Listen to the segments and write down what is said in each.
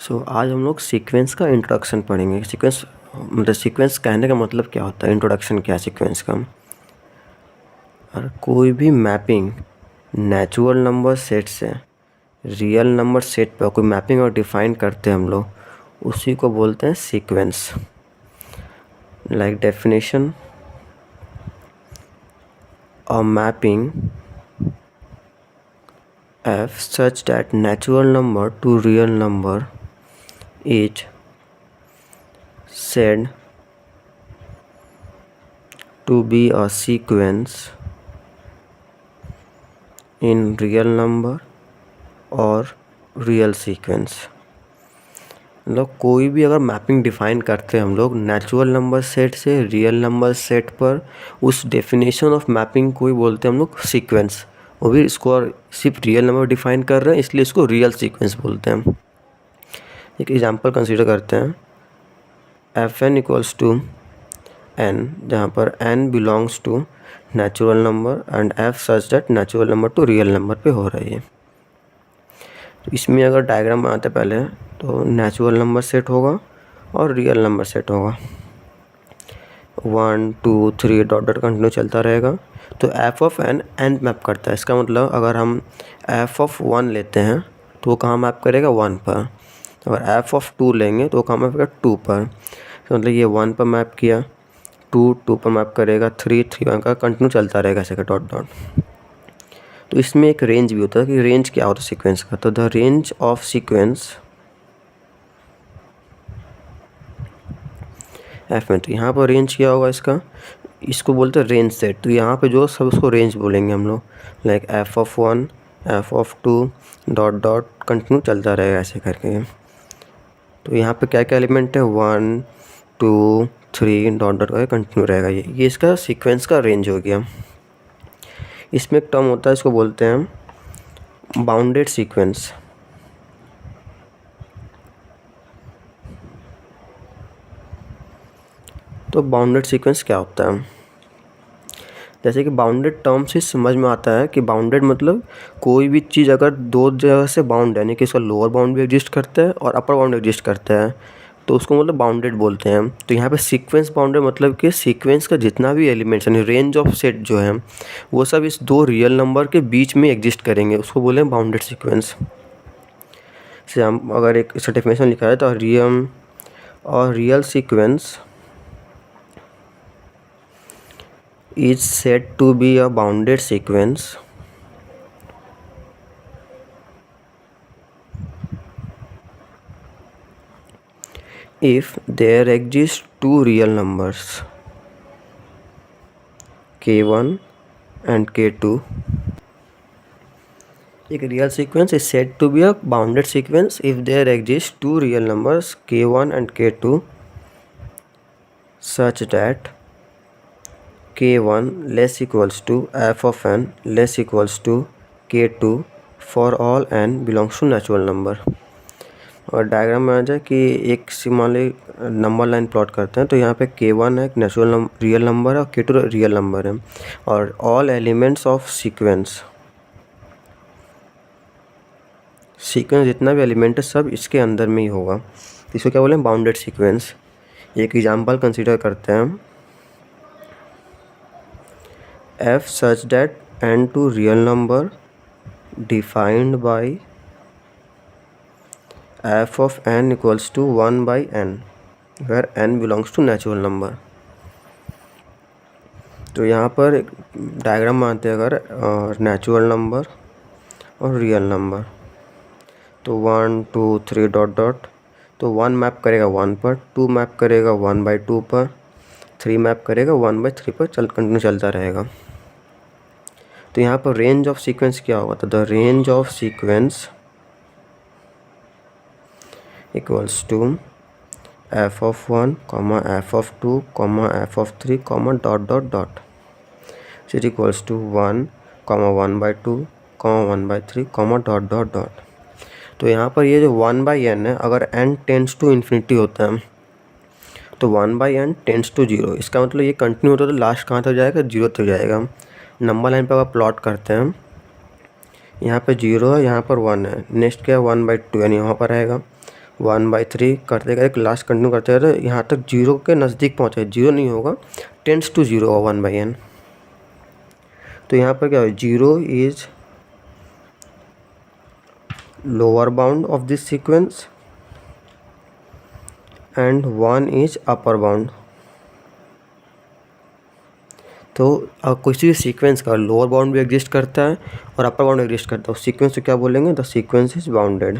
आज हम लोग सीक्वेंस का इंट्रोडक्शन पढ़ेंगे। सीक्वेंस कहने का मतलब क्या होता है, इंट्रोडक्शन क्या है सीक्वेंस का। और कोई भी मैपिंग नेचुरल नंबर सेट से रियल नंबर सेट पर कोई मैपिंग और डिफाइन करते हैं हम लोग, उसी को बोलते हैं sequence. Like definition, a mapping f such that natural number to real number is said to be a sequence in real number और रियल सीक्वेंस। मतलब कोई भी अगर मैपिंग डिफाइन करते हैं हम लोग नेचुरल नंबर सेट से रियल नंबर सेट पर, उस डेफिनेशन ऑफ मैपिंग को ही बोलते हैं हम लोग सीक्वेंस। वो भी इसको और सिर्फ रियल नंबर डिफाइन कर रहे हैं, इसलिए इसको रियल सीक्वेंस बोलते हैं। एक एग्जांपल कंसीडर करते हैं, fn इक्वल्स टू n, जहाँ पर n belongs to natural number and f such that natural number to real number पे हो रही है। तो इसमें अगर डायग्राम बनाते पहले तो नेचुरल नंबर सेट होगा और रियल नंबर सेट होगा, 1 2 3 डॉट डॉट कंटिन्यू चलता रहेगा। तो f of n n map करता है। इसका मतलब अगर हम f ऑफ 1 लेते हैं तो वो कहाँ मैप करेगा, 1 पर। अगर f ऑफ 2 लेंगे तो वो कहाँ मैप करेगा, 2 पर। तो मतलब ये 1 पर मैप किया, 2 पर मैप करेगा, 3 का कंटिन्यू चलता रहेगा ऐसे का डॉट डॉट। तो इसमें एक रेंज भी होता है कि रेंज क्या होता है सीक्वेंस का। तो the range of sequence F में, तो यहाँ पर रेंज क्या होगा इसका, इसको बोलते हैं रेंज सेट। तो यहाँ पे जो सब उसको रेंज बोलेंगे हम लोग, like F of 1 F of 2 dot dot continue चलता रहेगा ऐसे करके। तो यहाँ पे क्या क्या एलिमेंट है, 1 2 3 डॉट डॉट करके कंटिन्यू रहेगा। ये इसका सीक्वेंस का रेंज हो गया। इसमें एक टर्म होता है, इसको बोलते हैं बाउंडेड सीक्वेंस। तो बाउंडेड सीक्वेंस क्या होता है, जैसे कि बाउंडेड टर्म से समझ में आता है कि बाउंडेड मतलब कोई भी चीज़ अगर दो जगह से बाउंड है, यानी कि इसका लोअर बाउंड भी एग्जिस्ट करता है और अपर बाउंड एग्जिस्ट करता है, तो उसको मतलब बाउंडेड बोलते हैं। तो यहाँ पे सीक्वेंस बाउंडेड मतलब कि सीक्वेंस का जितना भी एलिमेंट्स यानी रेंज ऑफ सेट जो है वो सब इस दो रियल नंबर के बीच में एग्जिस्ट करेंगे, उसको बोले बाउंडेड सीक्वेंस। से हम अगर एक इसका डेफिनेशन लिखा है तो real sequence is said to be a bounded sequence if there exist two real numbers k1 and k2. एक real sequence is said to be a bounded sequence if there exist two real numbers k1 and k2 such that k1 less equals to f of n less equals to k2 for all n belongs to natural number। और diagram में आ जाए कि एक मान number line plot करते हैं, तो यहाँ पे k1 है एक नेचुरल रियल नंबर है और k2 रियल नंबर है, और ऑल एलिमेंट्स ऑफ सीक्वेंस जितना भी एलिमेंट है सब इसके अंदर में ही होगा। इसको क्या बोले, बाउंडेड सीक्वेंस। एक एग्जांपल कंसीडर करते हैं, f such that n to real number defined by f of n equals to 1 by n where n belongs to natural number। तो यहाँ पर डायग्राम बनाते हैं अगर नेचुरल नंबर और रियल नंबर, तो 1 2 3 डॉट डॉट, तो 1 मैप करेगा 1 पर, 2 मैप करेगा 1/2 पर, 3 मैप करेगा 1/3 पर, कंटिन्यू चलता रहेगा। तो यहाँ पर रेंज ऑफ सीक्वेंस क्या होगा, तो the range of sequence equals to F of 1 F of 2 F of 3 dot dot dot is equals to 1 1/2 1/3 dot dot dot. तो यहाँ पर ये जो 1/n है, अगर n टेंड्स टू इन्फिनिटी होता है तो 1/n टेंड्स टू 0। इसका मतलब ये कंटिन्यू होता है तो लास्ट कहाँ तक जाएगा, 0 तक जाएगा। नंबर लाइन पर अगर प्लॉट करते हैं, यहाँ पे 0 है, यहाँ पर 1 है, नेक्स्ट क्या है 1/2 यानी यहाँ पर आएगा, 1/3 करते गए, लास्ट कंटिन्यू करते गए यहाँ तक 0 के नज़दीक पहुँचे। 0 नहीं होगा, टेंड्स टू 0 होगा 1/n। तो यहाँ पर क्या है, 0 is lower bound of this sequence and 1 is upper bound. तो किसी भी सीक्वेंस का लोअर बाउंड भी एग्जिस्ट करता है और अपर बाउंड एग्जिस्ट करता है, उस सीक्वेंस को क्या बोलेंगे, द सीक्वेंस इज बाउंडेड।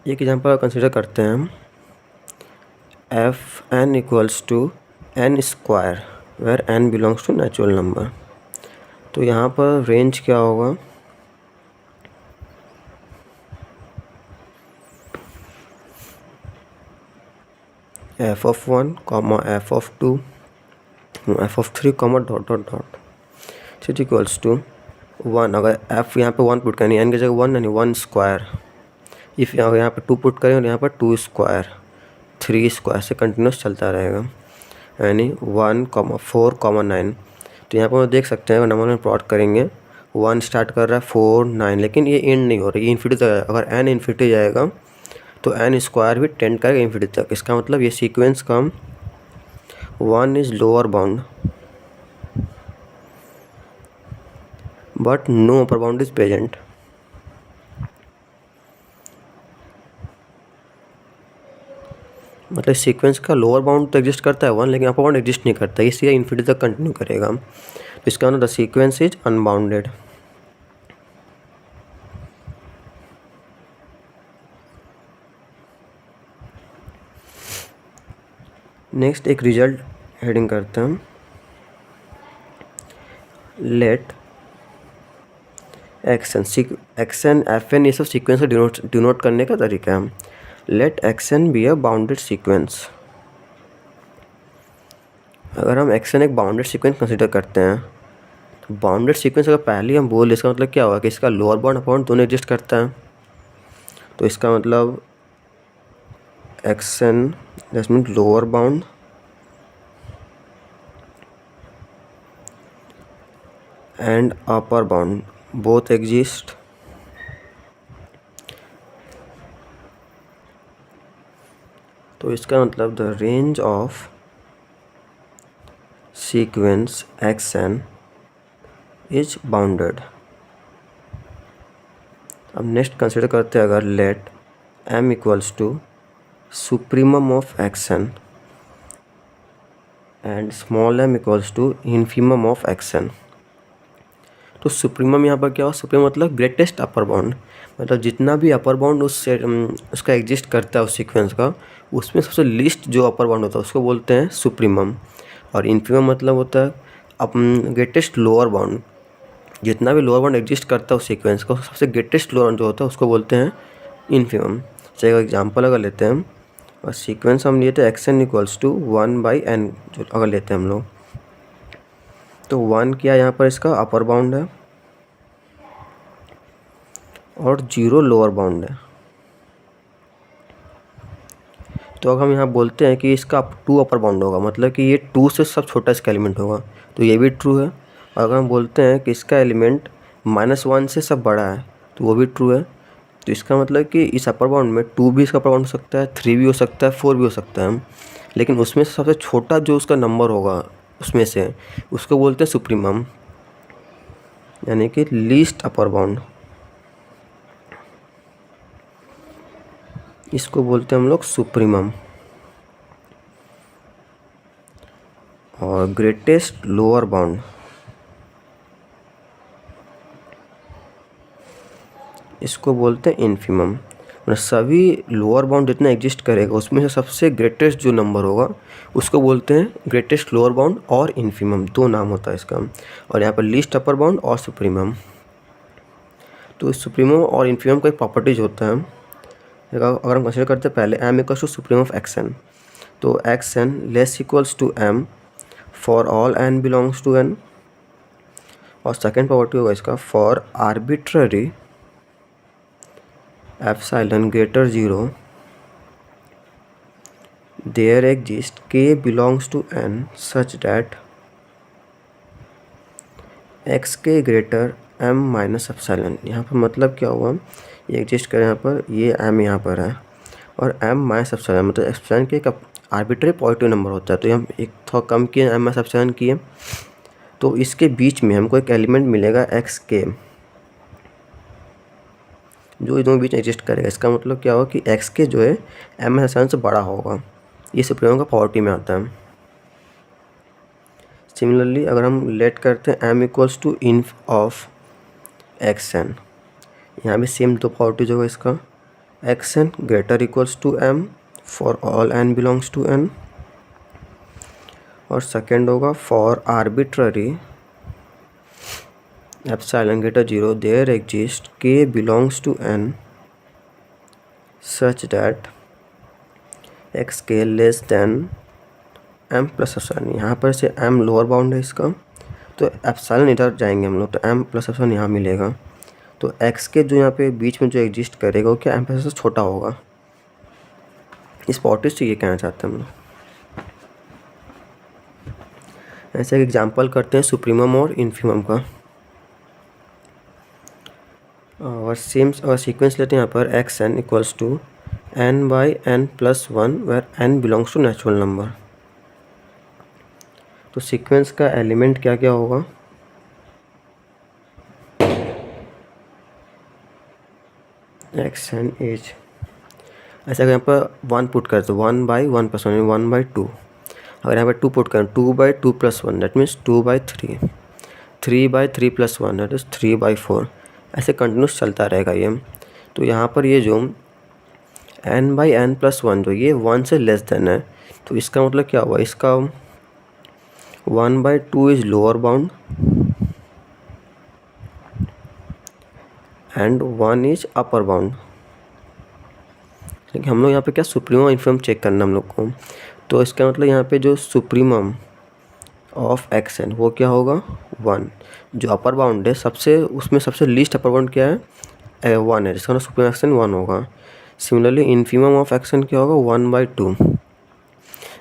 एक एग्जांपल कंसिडर करते हैं हम, F N equals to N square where N belongs to natural number. तो यहाँ पर रेंज क्या होगा, F of 1, F of 2, F of 3, dot dot dot is equals to 1। अगर एफ यहाँ पे 1 पुट करें, एन की जगह 1 यानी 1 स्क्वायर, इफ़ यहाँ पे 2 पुट करें और यहाँ पर 2 स्क्वायर, 3 स्क्वायर से कंटिन्यूस चलता रहेगा, यानी 1, 4, 9। तो यहाँ पर हम देख सकते हैं नंबर में प्लॉट करेंगे, 1 स्टार्ट कर रहा है 4, 9, लेकिन ये एंड नहीं हो रही, ये इन्फिनिटी तक। अगर एन इन्फिनिटी जाएगा तो एन स्क्वायर भी टेंड करेगा इन्फिनिटी तक। इसका मतलब ये सीक्वेंस का 1 is lower bound but no upper bound is present. मतलब सीक्वेंस का लोअर बाउंड तो एग्जिस्ट करता है 1, लेकिन अपर बाउंड एग्जिस्ट नहीं करता, इसलिए इन्फिनिटी तक कंटिन्यू करेगा। तो इसका मतलब the sequence is unbounded. Next एक रिजल्ट हेडिंग करते हैं, let x n, x n, F N, ये सब सीक्वेंस को डिनोट करने का तरीका है। Let x n be a bounded sequence. अगर हम एक्सन एक बाउंडेड सीक्वेंस कंसिडर करते हैं, तो बाउंडेड सीक्वेंस अगर पहले हम बोल, इसका मतलब क्या होगा कि इसका लोअर बाउंड अपर बाउंड दोनों एग्जिस्ट करता है। तो इसका मतलब x n that means lower bound and upper bound both exist तो इसका मतलब the range of sequence xn is bounded. अब नेक्स्ट कंसिडर करते हैं, अगर let m equals to supremum of xn and small m equals to infimum of xn। तो supremum यहाँ पर क्या हो, सुप्रीमम मतलब ग्रेटेस्ट अपर बाउंड, मतलब जितना भी अपर बाउंड उसका एग्जिस्ट करता है उस सीक्वेंस का, उसमें सबसे लीस्ट जो अपर बाउंड होता है उसको बोलते हैं सुप्रीमम। और इन्फीमम मतलब होता है ग्रेटेस्ट लोअर बाउंड, जितना भी लोअर बाउंड एग्जिस्ट करता है उस सीक्वेंस का, सबसे ग्रेटेस्ट लोअर बाउंड जो होता है उसको बोलते हैं इन्फीमम। जैसे एक एग्जाम्पल अगर लेते हैं हम, और सीक्वेंस हम लिए थे एक्सन इक्वल्स टू 1/n, जो अगर लेते हैं हम लोग, तो 1 क्या यहाँ पर इसका अपर बाउंड है और 0 लोअर बाउंड है। तो अगर हम यहाँ बोलते हैं कि इसका 2 अपर बाउंड होगा, मतलब कि ये 2 से सब छोटा इसका एलिमेंट होगा, तो ये भी ट्रू है। और अगर हम बोलते हैं कि इसका एलिमेंट -1 से सब बड़ा है, तो वो भी ट्रू है। तो इसका मतलब कि इस अपर बाउंड में 2 भी इसका अपर बाउंड हो सकता है, 3 भी हो सकता है, 4 भी हो सकता है, लेकिन उसमें से सबसे छोटा जो उसका नंबर होगा उसमें से, उसको बोलते हैं सुप्रीमम, यानी कि लीस्ट अपर बाउंड। इसको बोलते हैं हम लोग सुप्रीमम। और ग्रेटेस्ट लोअर बाउंड, इसको बोलते हैं इन्फीमम। मतलब सभी लोअर बाउंड जितना एग्जिस्ट करेगा उसमें से सबसे ग्रेटेस्ट जो नंबर होगा उसको बोलते हैं ग्रेटेस्ट लोअर बाउंड और इन्फीमम, 2 नाम होता है इसका। और यहाँ पर लीस्ट अपर बाउंड और सुप्रीमम। तो सुप्रीमम और इन्फीमम का एक प्रॉपर्टीज होता है। अगर हम कंसिडर करते हैं पहले m equals to supremum of xn, तो xn less equals to m for all n belongs to n। और सेकेंड प्रॉपर्टी होगा इसका, for arbitrary epsilon greater 0 there exist k belongs to n such that xk greater m minus epsilon. यहाँ पर मतलब क्या हुआ, ये एग्जिस्ट करें यहाँ पर, ये m यहाँ पर है और m माइनस एप्सिलॉन, मतलब एप्सिलॉन के एक आर्बिट्रेरी पॉजिटिव नंबर होता है, तो हम एक थोड़ा कम किए m माइनस एप्सिलॉन किए, तो इसके बीच में हमको एक एलिमेंट मिलेगा xk जो इन दोनों बीच में एग्जिस्ट करेगा। इसका मतलब क्या होगा कि xk जो है m माइनस एप्सिलॉन से बड़ा होगा, ये सुप्रीमम का प्रॉपर्टी में आता है। सिमिलरली अगर हम लेट करते हैं m equals to inf of xn, यहाँ भी सेम दो प्रॉपर्टीज होगा इसका, xn greater equals to m for all n belongs to n, और सेकेंड होगा for arbitrary epsilon greater 0 there exist k belongs to n such that xk less than m plus epsilon. यहाँ पर से m lower bound है इसका, तो epsilon इधर जाएंगे हम लोग, तो m प्लस एप्सिलॉन यहाँ मिलेगा, तो xk जो यहाँ पे बीच में जो एग्जिस्ट करेगा वो क्या m प्लस से छोटा होगा। इस प्रॉपर्टी से ये कहना चाहते हैं हम लोग। ऐसे एक एग्जांपल करते हैं सुप्रीमम और इन्फीमम का, और सेम और सीक्वेंस लेते हैं यहाँ पर xn equals to n by n plus 1 where n belongs to natural number. तो सीक्वेंस का एलिमेंट क्या क्या होगा, xn एज, ऐसा अगर यहाँ पर 1 पुट करते तो 1 बाई 1 प्लस 1 1 बाई 2, अगर यहाँ पर 2 पुट करें 2 by 2 plus 1 that means 2 by 3, 3 by 3 plus 1 that is 3 by 4, ऐसे कंटिन्यूस चलता रहेगा ये। तो यहाँ पर ये जो n बाई n प्लस 1 जो ये 1 से लेस देन है, तो इसका मतलब क्या हुआ, इसका 1 by 2 is lower bound and 1 is upper bound. लेकिन हम लोग यहाँ पे क्या सुप्रीमम इन्फीमम चेक करना हम लोग को, तो इसका मतलब यहाँ पे जो सुप्रीमम ऑफ xn वो क्या होगा 1, जो अपर बाउंड है सबसे उसमें सबसे लीस्ट अपर बाउंड क्या है 1 है, जिसका मतलब सुप्रीमम xn 1 होगा। सिमिलरली इन्फीमम ऑफ xn क्या होगा 1 बाई 2,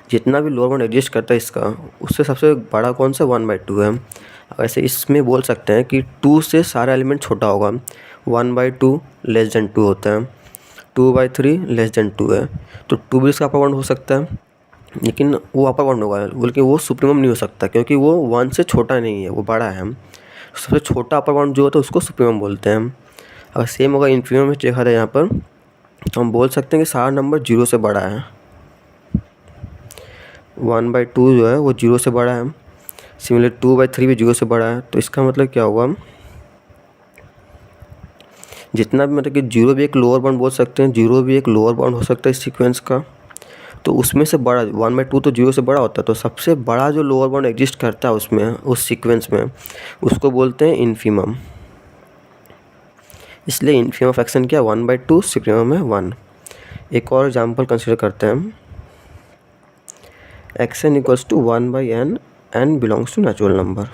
जितना भी लोअर बाउंड एग्जिस्ट करता है इसका उससे सबसे बड़ा कौन सा 1 बाई 2 है। वैसे इसमें बोल सकते हैं कि 2 से सारा एलिमेंट छोटा होगा, 1 बाई 2 लेस देन 2 होता है, 2 बाई 3 लेस देन 2 है, तो 2 भी इसका अपर बाउंड हो सकता है, लेकिन वो अपर बाउंड होगा, बल्कि वो सुप्रीमम नहीं हो सकता क्योंकि वो 1 से छोटा नहीं है, वो बड़ा है। सबसे छोटा अपर बाउंड जो होता है उसको सुप्रीमम बोलते हैं। अगर सेम होगा इन्फीमम में देखा था यहाँ पर, तो हम बोल सकते हैं कि सारा नंबर 0 से बड़ा है, 1 बाई 2 जो है वो 0 से बड़ा है, सिमिलर 2 बाई 3 भी 0 से बड़ा है। तो इसका मतलब क्या हुआ, जितना भी मतलब कि 0 भी एक लोअर बाउंड बोल सकते हैं, 0 भी एक लोअर बाउंड हो सकता है इस सीक्वेंस का, तो उसमें से बड़ा 1 बाई 2 तो 0 से बड़ा होता है, तो सबसे बड़ा जो लोअर बाउंड एग्जिस्ट करता है उसमें उस सीक्वेंस में उसको बोलते हैं इन्फीमम। इसलिए इन्फीमम ऑफ एक्शन क्या 1 बाई 2, सुप्रीमम है 1। एक और एग्जाम्पल कंसिडर करते हैं हम, xn equals to 1 by n, n belongs to natural number.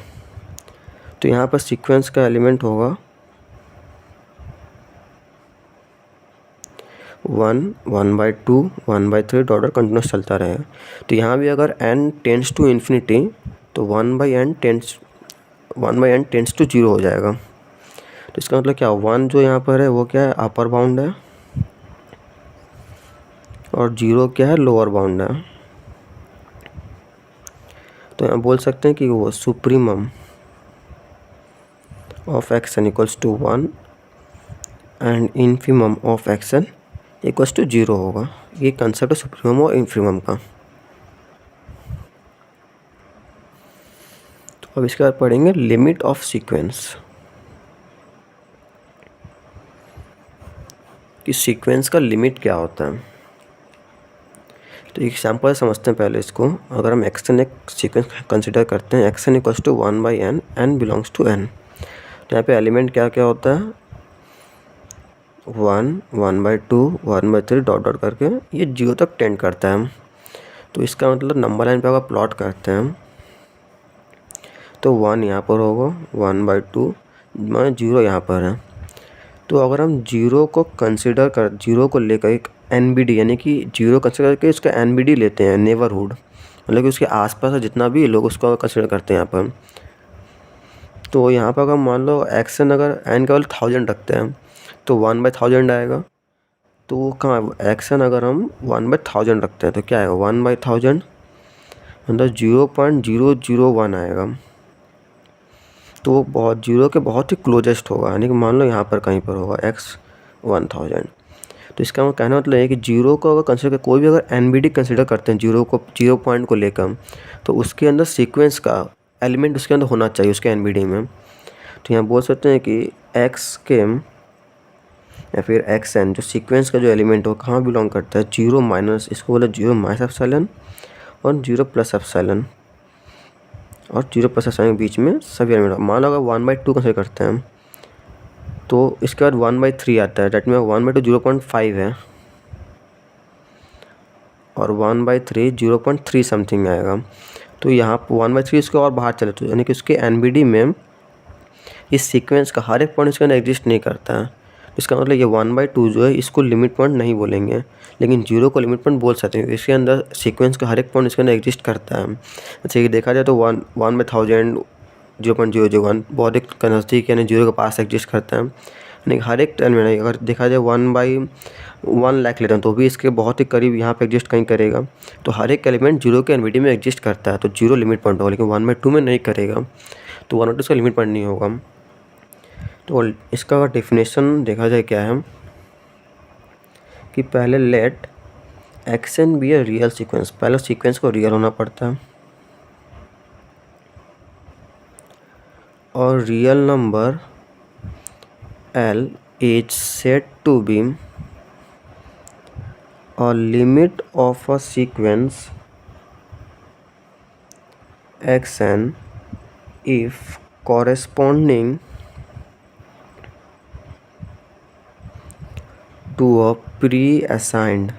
तो यहाँ पर सीक्वेंस का एलिमेंट होगा 1, 1 बाई 2, 1 बाई 3 डॉट कंटिन्यूस चलता रहेगा। तो यहाँ भी अगर n टेंड्स टू इन्फिनिटी तो 1 बाई n टेंड्स टू 0 हो जाएगा। तो इसका मतलब क्या 1 जो यहाँ पर है वो क्या है अपर बाउंड है और 0 क्या है लोअर बाउंड है। तो यहाँ बोल सकते हैं कि वो supremum of xn equals to 1 and infimum of xn equals to 0 होगा। ये कंसेप्ट है सुप्रीमम और इन्फीमम का। तो अब इसके बाद पढ़ेंगे लिमिट ऑफ सीक्वेंस, कि सीक्वेंस का लिमिट क्या होता है। तो एक एग्जाम्पल समझते हैं पहले इसको। अगर हम xn एक सीक्वेंस कंसिडर करते हैं, xn equals to 1 by n, n belongs to n, तो यहाँ पे एलिमेंट क्या क्या होता है 1, 1 बाई 2, 1 बाई 3 डॉट डॉट करके ये 0 तक टेंड करता है। तो इसका मतलब नंबर लाइन पे अगर प्लॉट करते हैं तो 1 यहाँ पर होगा, 1 बाई 2 में 0 यहाँ पर है। तो अगर हम 0 को कंसिडर कर 0 को लेकर एक NBD यानी कि जीरो कंसिडर करके उसका NBD लेते हैं, नेबरहुड, मतलब कि उसके आसपास जितना भी लोग उसको कंसिडर करते हैं यहाँ पर। तो यहाँ पर अगर मान लो एक्सन अगर n का वैल्यू 1000 रखते हैं तो 1/1000 आएगा। तो वो कहाँ एक्सन अगर हम 1/1000 रखते हैं तो क्या आएगा 1/1000 मतलब 0.001 आएगा। तो वो बहुत जीरो के बहुत ही क्लोजेस्ट होगा, यानी कि मान लो यहाँ पर कहीं पर होगा x 1000। तो इसका कहना मतलब है कि जीरो को अगर कंसिडर कोई भी अगर NBD कंसिडर करते हैं जीरो पॉइंट को लेकर, तो उसके अंदर सीक्वेंस का एलिमेंट उसके अंदर होना चाहिए उसके NBD में। तो यहाँ बोल सकते हैं कि x के या फिर xn जो सीक्वेंस का जो एलिमेंट हो कहाँ बिलोंग करता है, जीरो माइनस, इसको बोला जीरो माइनस एप्सिलॉन और जीरो प्लस एप्सिलॉन, और जीरो प्लस एप्सिलॉन के बीच में सभी एलिमेंट। मान लो अगर 1/2 कंसिडर करते हैं तो इसके बाद 1/3 आता है, डेट में 1/2 0.5 है और 1/3 0.3 समथिंग आएगा। तो यहाँ 1/3 इसको और बाहर चले तो यानी कि उसके NBD में इस सीक्वेंस का हर एक पॉइंट इसके अंदर एग्जिस्ट नहीं करता है। इसका मतलब ये 1/2 जो है इसको लिमिट पॉइंट नहीं बोलेंगे, लेकिन जीरो को लिमिट पॉइंट बोल सकते हैं। इसके अंदर सीक्वेंस का हर एक पॉइंट इसके अंदर एग्जिस्ट करता है। जैसे कि देखा जाए तो 1/1000 0.001 बहुत एक नज़दीक यानी जीरो के पास एग्जिस्ट करता है। यानी हर एक एलिमेंट अगर देखा जाए 1/1 लाख लेते हैं तो भी इसके बहुत ही करीब यहाँ पे एग्जिस्ट कहीं करेगा। तो हर एक एलिमेंट जीरो के NBD में एग्जिस्ट करता है, तो जीरो लिमिट पॉइंट होगा, लेकिन 1/2 में नहीं करेगा, तो 1/2 इसका लिमिट पॉइंट नहीं होगा। तो इसका अगर डेफिनेशन देखा जाए क्या है कि पहले let x n be a real sequence, पहले सीक्वेंस को रियल होना पड़ता है और real number L is said to be a limit of a sequence xn if corresponding to a pre-assigned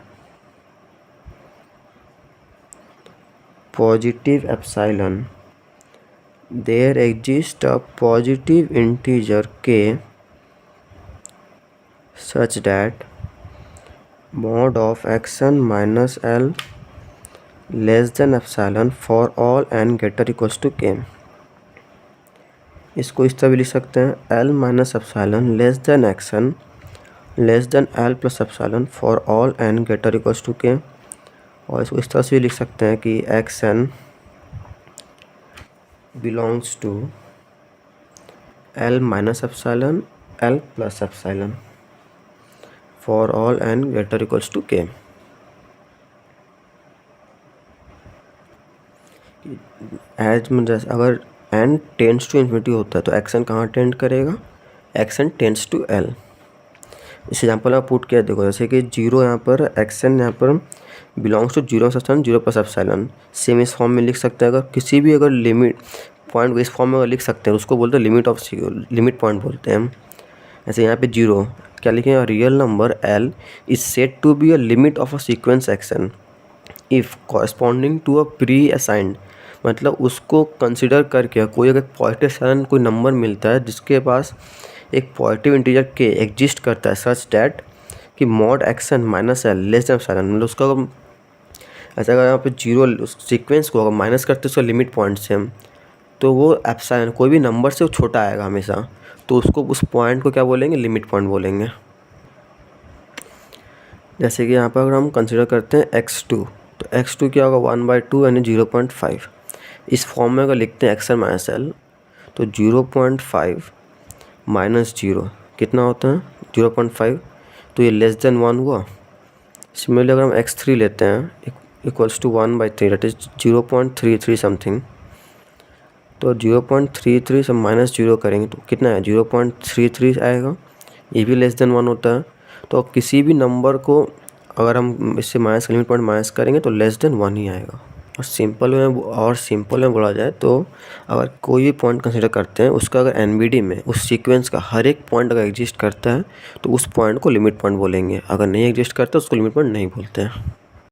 positive epsilon, there exists a positive integer k such that mod of xn minus L less than epsilon for all n greater equals to k। इसको इस तरह भी लिख सकते हैं L minus epsilon less than xn less than L plus epsilon for all n greater equals to k। और इसको इस तरह से भी लिख सकते हैं कि xn belongs to L minus epsilon L plus epsilon for all n greater equals to k। As मतलब अगर n टेंड्स टू इन्फिनिटी होता है तो xn कहाँ टेंड करेगा, xn टेंड्स टू L। इस एग्जाम्पल में पुट किया देखो, जैसे कि जीरो यहाँ पर xn यहाँ पर belongs to zero epsilon zero plus epsilon. Same इस फॉर्म में लिख सकते हैं, अगर किसी भी अगर लिमिट पॉइंट इस फॉर्म में अगर लिख सकते हैं उसको बोलते हैं लिमिट पॉइंट बोलते हैं। ऐसे यहाँ पे जीरो क्या लिखें, real number L is said to be a limit of a sequence xn if corresponding to a pre assigned, मतलब उसको कंसिडर करके कोई अगर पॉजिटिव साइन कोई नंबर मिलता है जिसके पास एक पॉजिटिव इंटीजर के एग्जिस्ट करता है सच डैट कि mod xn minus L less than epsilon, मतलब उसका ऐसा अगर यहाँ पे जीरो उस सीक्वेंस को अगर माइनस करते उसका लिमिट पॉइंट से तो वो एप्सिलॉन कोई भी नंबर से छोटा आएगा हमेशा, तो उसको उस पॉइंट को क्या बोलेंगे, लिमिट पॉइंट बोलेंगे। जैसे कि यहाँ पर अगर हम कंसिडर करते हैं x2, तो x2 क्या होगा 1/2 यानी 0.5। इस फॉर्म में अगर लिखते हैं xn माइनस L तो 0.5 माइनस जीरो कितना होता है 0.5, तो ये लेस देन 1 हुआ। सिमिलरली अगर हम x3 लेते हैं equals to 1/3 that is 0.33 something, तो 0.33 से माइनस जीरो करेंगे तो कितना है 0.33 आएगा, ये भी लेस देन 1 होता है। तो किसी भी नंबर को अगर हम इससे माइनस लिमिट पॉइंट माइनस करेंगे तो लेस देन 1 ही आएगा। और सिंपल में बोला जाए तो अगर कोई भी पॉइंट कंसिडर करते हैं उसका अगर NBD में उस सीक्वेंस का हर एक पॉइंट अगर एग्जिस्ट करता है तो उस पॉइंट को लिमिट पॉइंट बोलेंगे, अगर नहीं एग्जिस्ट करता उसको लिमिट पॉइंट नहीं बोलते हैं।